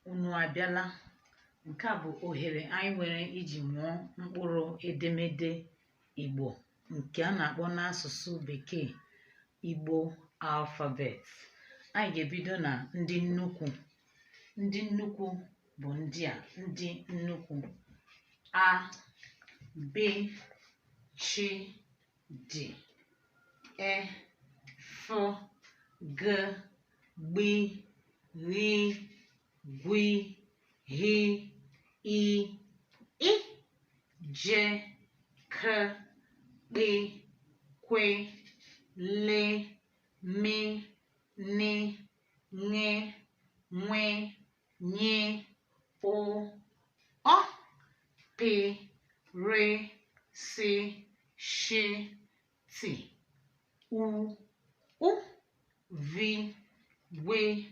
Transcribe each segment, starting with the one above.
unu abịala. Nke a bụ ohere anyị nwere iji mụọ mkpụrụ edemede Igbo nke a na-akpọ n'asụsụ Bekee Igbo alphabet. Anyị ga-ebido na ndị nnukwu. Ndị nnukwu bụ ndị a, ndị nnukwu: A, B, Ch, D, E, F, G, Gb, Gh, Gw, H, I, J, K, P, Q, L, M, N, Ṅ, Ṅ, Ñ, O, P, R, S, Š, T, U, V, W,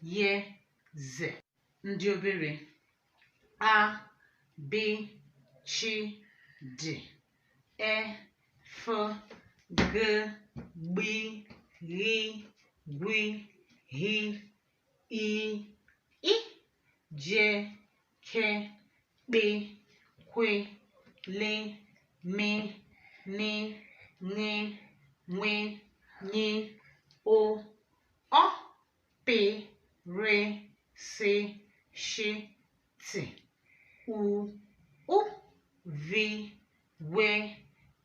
Y, Z. Ndị obere: A, B, Ch, D, E, F, G, Gb, Gh, Gw, H, I, J, K, P, Q, L, M, N, Ṅ, Ṅ, Ñ, O, P, R, S, Š, T, U, V, W,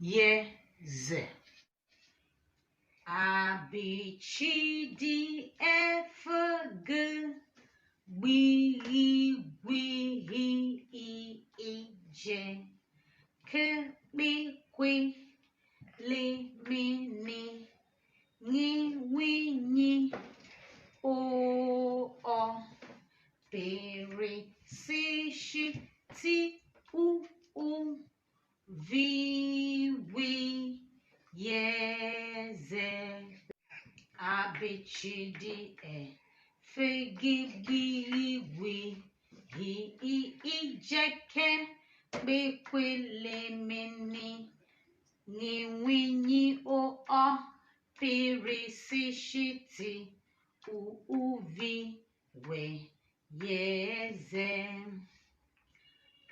Y, Z. A, B, Ch, D, F, G, Gb, Gh, Gw, H, I, J, K, P, Q, L, M, N, Ṅ, Ṅ, Ñ, O, P, R, S, Š, T, U, V, W, Y, Z. A, B, Ch, D, E, F, G, B, Gb, H, I, J, K, P, Q, L, M, N, Ṅ, Ṅ, Ñ, O, P, R, S, Š, T, U, V, W, Y, Z.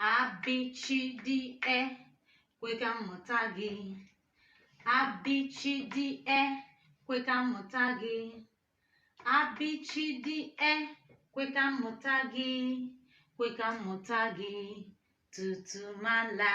A, B, Ch, D, E, kwe ka mmụta gị. A, B, Ch, D, E, kwe ka mmụta gị. A, B, Ch, D, E, kwe ka mmụta gị. Kwe ka mmụta gị tutu m ala.